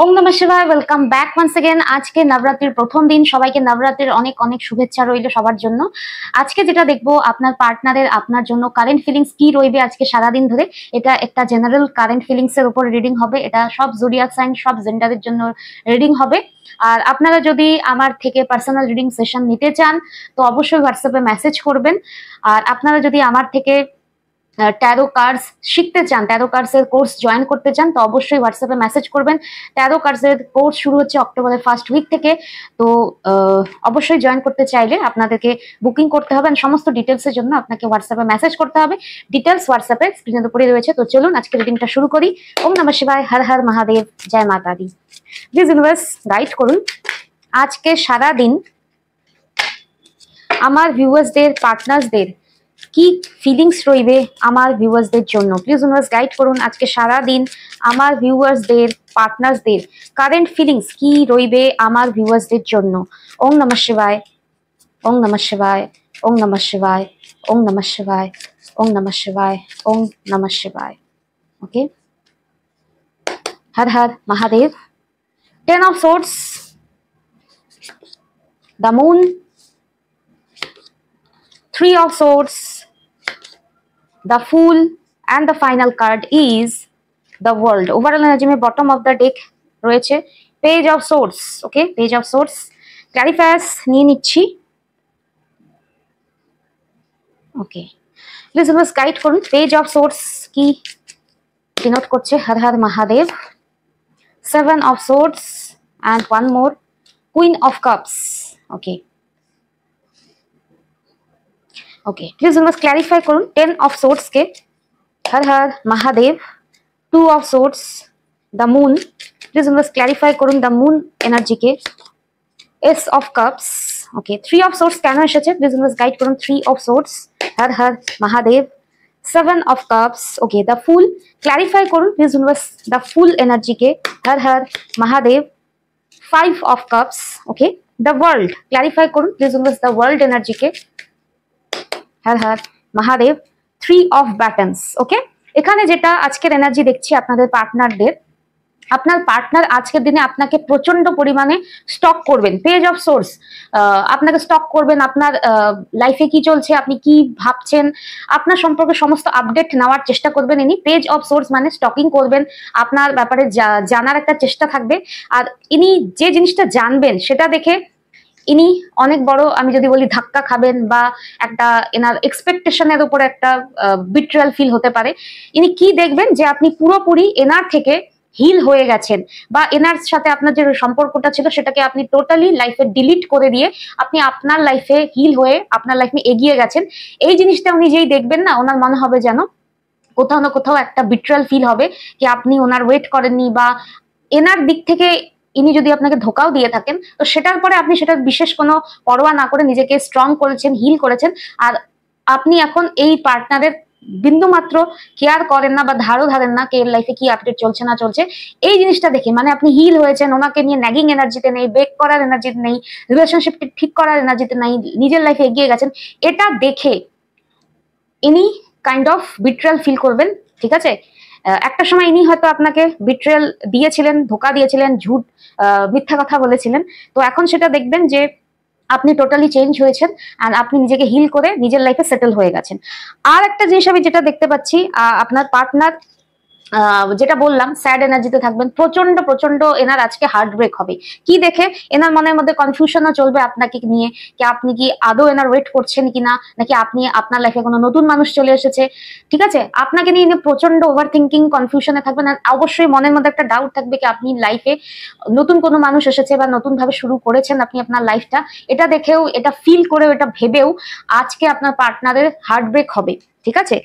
ওম নমঃ শিবায়, welcome back once again. আজকে নবরাত্রির প্রথম দিন, সবাইকে নবরাত্রির অনেক অনেক শুভেচ্ছা রইল সবার জন্য। আজকে যেটা দেখবো আপনার পার্টনারের আপনার জন্য কারেন্ট ফিলিংস কি রইবে আজকে সারাদিন ধরে। এটা একটা জেনারেল কারেন্ট ফিলিংস এর উপর রিডিং হবে। এটা সব জোডিয়াক সাইন, সব জেন্ডারের জন্য রিডিং হবে। আর আপনারা যদি আমার থেকে পার্সোনাল রিডিং সেশন নিতে চান তো অবশ্যই হোয়াটসঅ্যাপে মেসেজ করবেন। আর আপনারা যদি আমার থেকে ট্যারো কার্ডস শিখতে চান, ট্যারো কার্ডস এর কোর্স জয়েন করতে চান তো অবশ্যই হোয়াটসঅ্যাপে মেসেজ করবেন। ট্যারো কার্ডস এর কোর্স শুরু হচ্ছে অক্টোবরের ফার্স্ট উইক থেকে, তো অবশ্যই জয়েন করতে চাইলে আপনাদেরকে বুকিং করতে হবে। সমস্ত ডিটেলসের জন্য আপনাকে হোয়াটসঅ্যাপে মেসেজ করতে হবে। ডিটেলস হোয়াটসঅ্যাপে স্ক্রিনের উপরে রয়েছে। তো চলুন আজকে রিডিংটা শুরু করি। ওম নমঃ শিবায়, হর হর মহাদেব, জয় মাতা দি। প্লিজ ইউনিভার্স গাইড করুন আজকে সারা দিন আমার ভিউয়ার্সদের, পার্টনার্সদের কি ফিলিংস রইবে আমার ভিউয়ার্সদের জন্য। প্লিজ ইউনিভার্স গাইড করুন আজকে সারা দিন আমার ভিউয়ার্সদের, পার্টনার্সদের কারেন্ট ফিলিংস কি রইবে আমার ভিউয়ার্সদের জন্য। ওম নমঃ শিবায়, ওম নমঃ শিবায়, ওম নমঃ শিবায়, ওম নমঃ শিবায়, ওম নমঃ শিবায়, ওম নমঃ শিবায়। ওকে, হর Har Mahadev. 10 of swords, the moon, 3 of swords, the fool, and the final card is the world. Overall energy में bottom of the deck রয়েছে page of swords. Okay, page of swords clarifiers নিয়ে নিচ্ছি। ওকে, প্লিজ আমাকে গাইড করুন page of swords কি denote করছে। হর Har Mahadev. 7 of swords and one more queen of cups. Okay, okay, please আমাকে clarify করুন 10 of swords K. Her her Mahadev. 2 of swords, the moon, please আমাকে clarify করুন the moon energy K. Ace of cups, okay, 3 of swords কেন এসেছে please আমাকে guide করুন 3 of swords। Her her Mahadev. 7 of cups, okay, the fool clarify করুন please আমাকে the fool energy K. Her her Mahadev. 5 of cups, okay, the world clarify করুন please আমাকে the world energy K. Her her Mahadev. 3 of buttons, ওকে। এখানে যেটা আজকের energy দেখছি আপনাদের পার্টনারদের, আপনার পার্টনার আজকের দিনে আপনাকে প্রচন্ড পরিমাণে স্টক করবেন। পেজ অফ সোর্স আপনাকে স্টক করবেন। আপনার লাইফে কি চলছে, আপনি কি ভাবছেন, আপনার সম্পর্কে সমস্ত আপডেট নেওয়ার চেষ্টা করবেন ইনি। পেজ অফ সোর্স মানে স্টকিং করবেন, আপনার ব্যাপারে জানার একটা চেষ্টা থাকবে। আর ইনি যে জিনিসটা জানবেন সেটা দেখে ইনি অনেক বড়, আমি যদি বলি ধাক্কা খাবেন, বা একটা এনার এক্সপেকটেশনের উপরে একটা বিট্রায়াল ফিল হতে পারে। ইনি কি দেখবেন যে আপনি পুরোপুরি এনার থেকে হিল হয়ে গেছেন, বা এনার সাথে আপনার যে সম্পর্কটা ছিল সেটাকে আপনি টোটালি লাইফে ডিলিট করে দিয়ে আপনি আপনার লাইফে হিল হয়ে আপনার লাইফে এগিয়ে গেছেন। এই জিনিসটা উনি যেই দেখবেন না, ওনার মনে হবে যেন কোথাও না কোথাও একটা বিট্রায়াল ফিল হবে, কি আপনি ওনার ওয়েট করেননি, বা এনার দিক থেকে ইনি যদি আপনাকে ধোকাও দিয়ে থাকেন তো সেটার পরে আপনি সেটা বিশেষ কোনো পরোয়া না করে নিজেকে স্ট্রং করেছেন, হিল করেছেন। আর আপনি এখন এই পার্টনারের বিন্দু মাত্র কেয়ার করেন না বা ধারও ধারেন না কে লাইফে কি আপডেট চলছে না চলছে। এই জিনিসটা দেখে মানে আপনি হিল হয়েছেন, ওনাকে নিয়ে ন্যাগিং এনার্জিতে নেই, ব্রেক করার এনার্জিতে নেই, রিলেশনশিপকে ঠিক করার এনার্জিতে নেই, নিজের লাইফে এগিয়ে গেছেন। এটা দেখে ইনি কাইন্ড অফ বিট্রায়াল ফিল করবেন, ঠিক আছে। একটা সময় ইনি হয়তো আপনাকে বিট্রেয়াল দিয়েছিলেন, ধোকা দিয়েছিলেন, ঝুট মিথ্যা কথা বলেছিলেন। তো এখন সেটা দেখবেন যে আপনি টোটালি চেঞ্জ হয়েছেন আর আপনি নিজেকে হিল করে নিজের লাইফে সেটেল হয়ে গেছেন। আর একটা জিনিস আমি যেটা দেখতে পাচ্ছি, আপনার পার্টনার যেটা বললাম স্যাড এনার্জিতে থাকবেন, প্রচন্ড প্রচন্ড এনার আজকে হার্ট ব্রেক হবে। কি দেখে এনার মনের মধ্যে কনফিউশনও চলবে আপনাকে নিয়ে, কি আপনি কি আদৌ এনার ওয়েট করছেন কিনা, নাকি আপনি আপনার লাইফে কোনো নতুন মানুষ চলে এসেছে, ঠিক আছে। আপনাকে নিয়ে প্রচন্ড ওভার থিঙ্কিং, কনফিউশনে থাকবেন। আর অবশ্যই মনের মধ্যে একটা ডাউট থাকবে কি আপনি লাইফে নতুন কোনো মানুষ এসেছে বা নতুন ভাবে শুরু করেছেন আপনি আপনার লাইফটা। এটা দেখেও, এটা ফিল করেও, এটা ভেবেও আজকে আপনার পার্টনারের হার্ট ব্রেক হবে, ঠিক আছে।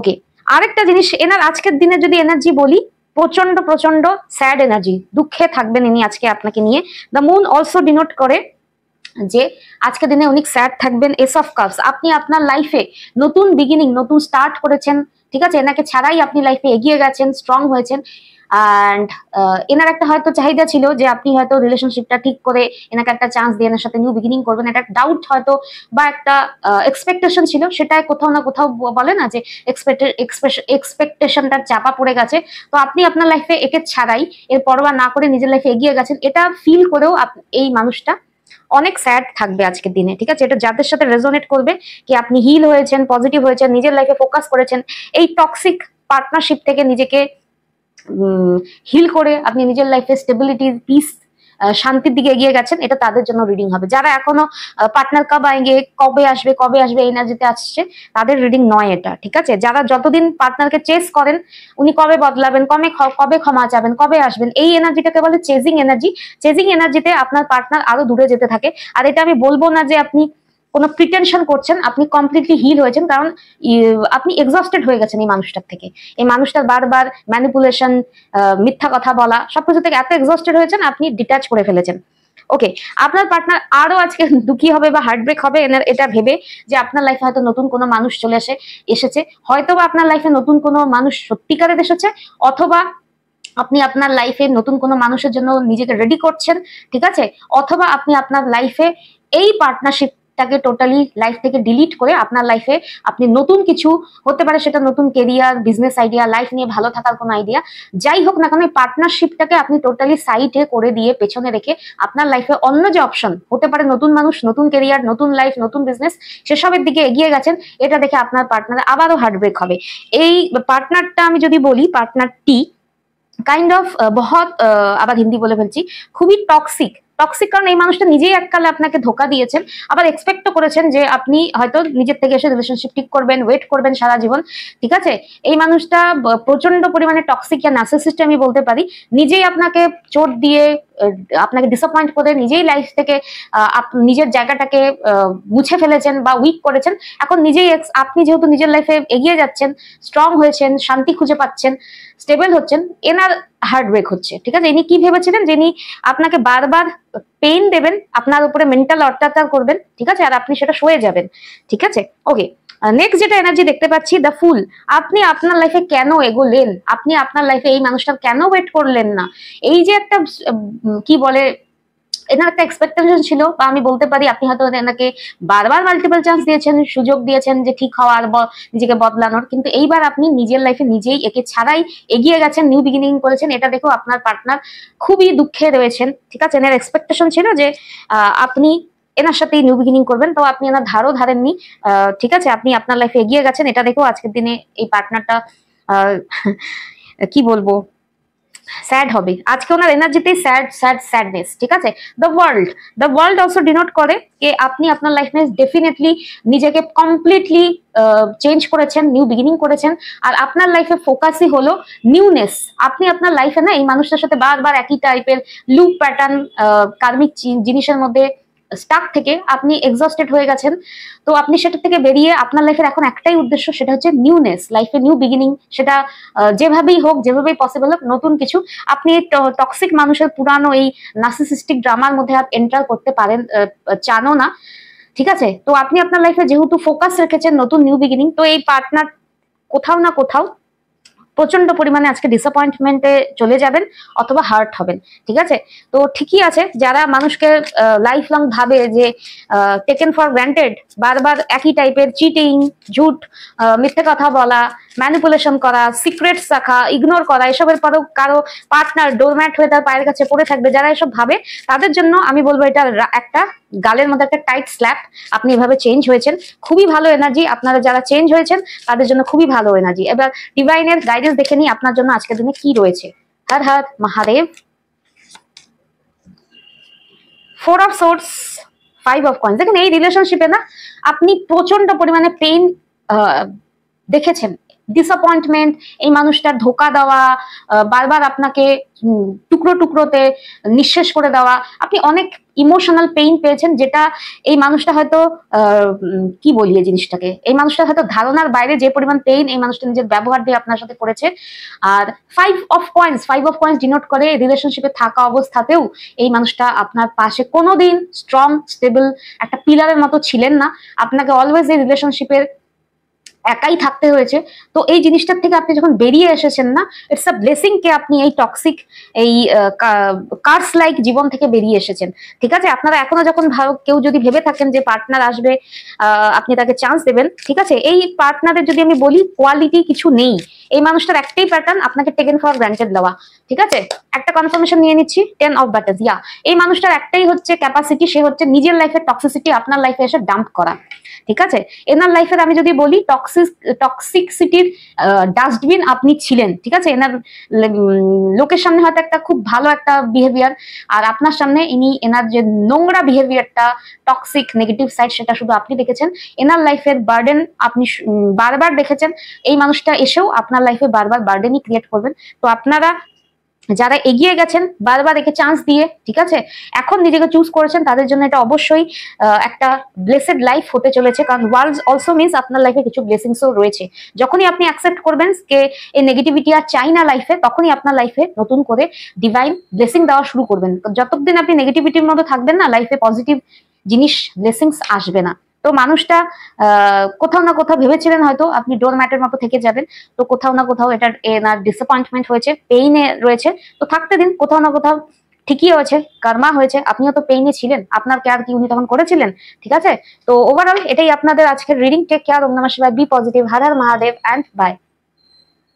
ওকে, আরেকটা জিনিস এনার আজকের দিনে যদি এনার্জি বলি, প্রচন্ড প্রচন্ড স্যাড এনার্জি, দুঃখে থাকবেন ইনি আজকে আপনাকে নিয়ে। দ্য মুন অলসো ডিনোট করে যে আজকের দিনে অনেক স্যাড থাকবেন। এস অফ কাপস, আপনি আপনার লাইফে নতুন বিগিনিং, নতুন স্টার্ট করেছেন, ঠিক আছে। এনাকে ছাড়াই আপনি লাইফে এগিয়ে গেছেন, স্ট্রং হয়েছেন। অ্যান্ড এনার একটা হয়তো চাহিদা ছিল যে আপনি হয়তো রিলেশনশিপটা ঠিক করে এনাকে একটা চান্স দিয়ে এনার সাথে নিউ বিগিনিং করবেন, একটা ডাউট হয়তো বা একটা এক্সপেকটেশন ছিল, সেটা কোথাও না কোথাও বলে না যে এক্সপেকটেশনটা চাপা পড়ে গেছে। তো আপনি আপনার লাইফে একে ছাড়াই এর পরোয়া না করে নিজের লাইফে এগিয়ে গেছেন, এটা ফিল করেও এই মানুষটা অনেক স্যাড থাকবে আজকের দিনে, ঠিক আছে? এটা যাদের সাথে রেজোনেট করবে কি আপনি হিল হয়েছেন, পজিটিভ হয়েছেন, নিজের লাইফে ফোকাস করেছেন, এই টক্সিক পার্টনারশিপ থেকে নিজেকে হিল করে আপনি নিজের লাইফে স্টেবিলিটি, পিস, শান্তির দিকে এগিয়ে গেছেন, এটা তাদের জন্য রিডিং হবে। যারা এখনো পার্টনার কব আएंगे, কবে আসবে এনার্জিতে আসছে, তাদের রিডিং নয় এটা, ঠিক আছে? যারা যতদিন পার্টনারকে চেস করেন, উনি কবে বদলাবেন, কবে ক্ষমা চাবেন, কবে আসবেন, এই এনার্জিটাকে বলে চেজিং এনার্জি। চেজিং এনার্জিতে আপনার পার্টনার আরো দূরে যেতে থাকে। আর এটা আমি বলবো না যে আপনি কোনো প্রিটেনশন করছেন, আপনি কমপ্লিটলি হিল হয়েছেন, কারণ আপনি এক্সস্টেড হয়ে গেছেন এই মানুষটার থেকে। এই মানুষটার বারবার ম্যানিপুলেশন, মিথ্যা কথা বলা, সবকিছু থেকে এত এক্সস্টেড হয়েছেন, আপনি ডিটাচ করে ফেলেছেন। ওকে, আপনার পার্টনার আরো আজকে দুঃখী হবে বা হার্টব্রেক হবে এটা ভেবে যে আপনার লাইফে হয়তো নতুন কোনো মানুষ চলে এসেছে, হয়তো বা আপনার লাইফে নতুন কোনো মানুষ সত্যিকারের এসেছে, অথবা আপনি আপনার লাইফে নতুন কোনো মানুষের জন্য নিজেকে রেডি করছেন, ঠিক আছে? অথবা আপনি আপনার লাইফে এই পার্টনারশিপটাকে টোটালি লাইফ থেকে ডিলিট করে আপনার লাইফে আপনি নতুন কিছু, হতে পারে সেটা নতুন কেরিয়ার, বিজনেস আইডিয়া, লাইফ নিয়ে ভালো থাকার কোনো আইডিয়া, যাই হোক না কেন, এই পার্টনারশিপটাকে আপনি টোটালি সাইডে করে দিয়ে পেছনে রেখে আপনার লাইফে অন্য যে অপশন হতে পারে, নতুন মানুষ, নতুন কেরিয়ার, নতুন লাইফ, নতুন বিজনেস, সেসবের দিকে এগিয়ে গেছেন। এটা দেখে আপনার পার্টনার আবারও হার্টব্রেক হবে। এই পার্টনারটা আমি যদি বলি, পার্টনারটি কাইন্ড অফ বহুত, আবার হিন্দি বলে ফেলছি, খুবই টক্সিক। কারণ এই মানুষটা নিজেই এককালে আপনাকে ধোকা দিয়েছেন, আবার এক্সপেক্টও করেছেন যে আপনি হয়তো নিজের থেকে এসে রিলেশনশিপ ঠিক করবেন, ওয়েট করবেন সারা জীবন, ঠিক আছে? এই মানুষটা প্রচন্ড পরিমাণে টক্সিক বা নার্সিসিস্ট আমি বলতে পারি। নিজেই আপনাকে চোট দিয়ে, আপনাকে ডিসঅ্যাপয়েন্ট করে, নিজেই লাইফ থেকে নিজের জায়গাটাকে মুছে ফেলেছেন বা উইক করেছেন। এখন নিজেই আপনি যেহেতু নিজের লাইফে এগিয়ে যাচ্ছেন, স্ট্রং হয়েছেন, শান্তি খুঁজে পাচ্ছেন, স্টেবল হচ্ছেন, এনার হার্টব্রেক হচ্ছে, ঠিক আছে? ইনি কি ভেবেছিলেন যে ইনি আপনাকে বারবার পেইন দেবেন, আপনার উপরে মেন্টাল অত্যাচার করবেন, ঠিক আছে? আর আপনি সেটা সয়ে যাবেন, ঠিক আছে? ওকে, নেক্সট যেটা এনার্জি দেখতে পাচ্ছি, দ্য ফুল। আপনি আপনার লাইফে কেন এগোলেন? আপনি আপনার লাইফে এই মানুষটার কেন ওয়েট করলেন না? এই যে একটা কি বলে, এনার একটা এক্সপেকটেশন ছিল, বা আমি বলতে পারি আপনি হয়তো এনাকে বারবার মাল্টিপল চান্স দিয়েছেন, সুযোগ দিয়েছেন যে ঠিক হওয়ার, নিজেকে বদলানোর, কিন্তু এইবার আপনি নিজের লাইফে নিজেই একে ছাড়াই এগিয়ে গেছেন, নিউ বিগিনিং করেছেন। এটা দেখো আপনার পার্টনার খুবই দুঃখে রয়েছেন, ঠিক আছে? এনার এক্সপেকটেশন ছিল যে আপনি এনার সাথে নিউ বিগিনিং করবেন, তো আপনি এনার ধারও ধারেননি, ঠিক আছে? আপনি আপনার লাইফে এগিয়ে গেছেন। এটা দেখো আজকের দিনে এই পার্টনারটা কি বলবো, স্যাড হবে আজকে, ওনার এনার্জিতেই স্যাডনেস, ঠিক আছে? দ্য ওয়ার্ল্ড অলসো ডিনোট করে যে আপনি আপনার লাইফে ডেফিনেটলি নিজেকে কমপ্লিটলি চেঞ্জ করেছেন, নিউ বিগিনিং করেছেন, আর আপনার লাইফে ফোকাসই হলো নিউনেস। আপনি আপনার লাইফে না এই মানুষটার সাথে বারবার একই টাইপের লুপ প্যাটার্ন, কার্মিক জিনিসের মধ্যে স্টাক থেকে আপনি এক্সস্টেড হয়ে গেছেন। তো আপনি সেটা থেকে বেরিয়ে আপনার লাইফের এখন একটাই উদ্দেশ্য, সেটা হচ্ছে নিউনেস, লাইফে নিউ বিগিনিং। সেটা যেভাবেই হোক, যেভাবেই পসিবল হোক, নতুন কিছু। আপনি টক্সিক মানুষের পুরানো এই নার্সিসিস্টিক ড্রামার মধ্যে এন্টার করতে পারেন, চানো না, ঠিক আছে? তো আপনি আপনার লাইফে যেহেতু ফোকাস রেখেছেন নতুন নিউ বিগিনিং, তো এই পার্টনার কোথাও না কোথাও প্রচন্ড পরিমাণে আজকে ডিসঅ্যাপয়েন্টমেন্টে চলে যাবেন অথবা হার্ট হবেন, ঠিক আছে? তো ঠিকই আছে, যারা মানুষকে লাইফ লং ভাবে যে টেকেন ফর গ্রান্টেড, বারবার একই টাইপের চিটিং, ঝুট, মিথ্যে কথা বলা, ম্যানিপুলেশন করা, সিক্রেটস রাখা, ইগনোর করা, এসবের পরেও কারো পার্টনার ডোরম্যাট হয়ে তার পায়ের কাছে পড়ে থাকবে, যারা এসব ভাবে, তাদের জন্য আমি বলবো এটা একটা গালের মধ্যে একটা টাইট স্ল্যাপ। আপনি এভাবে চেঞ্জ হয়েছেন, খুবই ভালো এনার্জি। আপনারা যারা চেঞ্জ হয়েছেন তাদের জন্য খুবই ভালো এনার্জি। এবার ডিভাইনের গাইডেন্স দেখে নিই আপনার জন্য আজকের দিনে কি রয়েছে। Har Har Mahadev. 4 of swords, 5 of coins. দেখেন এই রিলেশনশিপে না আপনি প্রচন্ড পরিমাণে পেইন দেখেছেন, ডিসঅ্যাপয়েন্টমেন্ট, এই মানুষটার ধোকা দেওয়া, বারবার আপনাকে টুকরো টুকরোতে নিঃশেষ করে দেওয়া, আপনি অনেক ইমোশনাল পেইন পেয়েছেন, যেটা এই মানুষটা হয়তো কি বলি এই জিনিসটাকে, এই মানুষটা হয়তো ধারণার বাইরে যে পরিমাণ পেইন এই মানুষটা নিজের ব্যবহার দিয়ে আপনার সাথে করেছে। আর 5 অফ কয়েন্স ডিনোট করে রিলেশনশিপে থাকা অবস্থাতেও এই মানুষটা আপনার পাশে কোনোদিন স্ট্রং, স্টেবল একটা পিলারের মতো ছিলেন না। আপনাকে অলওয়েজ এই রিলেশনশিপের একাই থাকতে হয়েছে। তো এই জিনিসটার থেকে আপনি যখন বেরিয়ে এসেছেন না, ইটস আ ব্লেসিং কে আপনি এই টক্সিক এই কার্স লাইক জীবন থেকে বেরিয়ে এসেছেন। ঠিক আছে, আপনারা এখনো যখন কেউ যদি ভেবে থাকেন যে পার্টনার আসবে, আপনি তাকে চান্স দেবেন, ঠিক আছে, এই পার্টনারের যদি আমি বলি কোয়ালিটি কিছু নেই। এই মানুষটার একটাই প্যাটার্ন, আপনাকে টেকেন ফর গ্রান্টেড দেওয়া। ঠিক আছে, একটা কনফার্মেশন নিয়ে নিচ্ছি, 10 অফ ব্যাটেলস। ইয়া, এই মানুষটার একটাই হচ্ছে ক্যাপাসিটি, সে হচ্ছে নিজের লাইফের টক্সিসিটি আপনার লাইফে এসে ডাম্প করা। ঠিক আছে, এনার লাইফের আমি যদি বলি টক্সিসিটির ডাস্টবিন আপনি ছিলেন। ঠিক আছে, এনার লোকের সামনে হয়তো একটা খুব ভালো একটা বিহেভিয়ার, আর আপনার সামনে এনার যে নোংরা বিহেভিয়ারটা, টক্সিক নেগেটিভ সাইড, সেটা শুধু আপনি দেখেছেন। এনার লাইফের বার্ডেন আপনি বারবার দেখেছেন, এই মানুষটা এসেও আপনার লাইফে বারবার বার্ডেনই ক্রিয়েট করবেন। তো আপনারা যারা এগিয়ে গেছেন বারবার একে চান্স দিয়ে, ঠিক আছে, এখন নিজেকে চুজ করেছেন, তাদের জন্য এটা অবশ্যই একটা ব্লেসেড লাইফ হতে চলেছে। কারণ ওয়ার্ল্ড অলসো মিনস আপনার লাইফে কিছু ব্লেসিংসও রয়েছে। যখনই আপনি অ্যাকসেপ্ট করবেন যে এই নেগেটিভিটি আর চাই না লাইফে, তখনই আপনার লাইফে নতুন করে ডিভাইন ব্লেসিং দেওয়া শুরু করবেন। যতদিন আপনি নেগেটিভিটির মধ্যে থাকবেন না, লাইফে পজিটিভ জিনিস ব্লেসিংস আসবে না। তো মানুষটা কোথাও না কোথাও ভেবেছিলেন হয়তো আপনি ডোর ম্যাটের মতো থেকে যাবেন, তো কোথাও না কোথাও এটার এনার ডিসঅ্যাপয়েন্টমেন্ট হয়েছে, পেইনে রয়েছে। তো থাকতে দিন, কোথাও না কোথাও ঠিকই হয়েছে, কর্মা হয়েছে, আপনিও তো পেইনে ছিলেন, আপনার কেয়ার কি উনি তখন করেছিলেন? ঠিক আছে, তো ওভারঅল এটাই আপনাদের আজকের রিডিং। টেক কেয়ার, ওম নমঃ শিবায়, be positive, Har Har Mahadev, and by.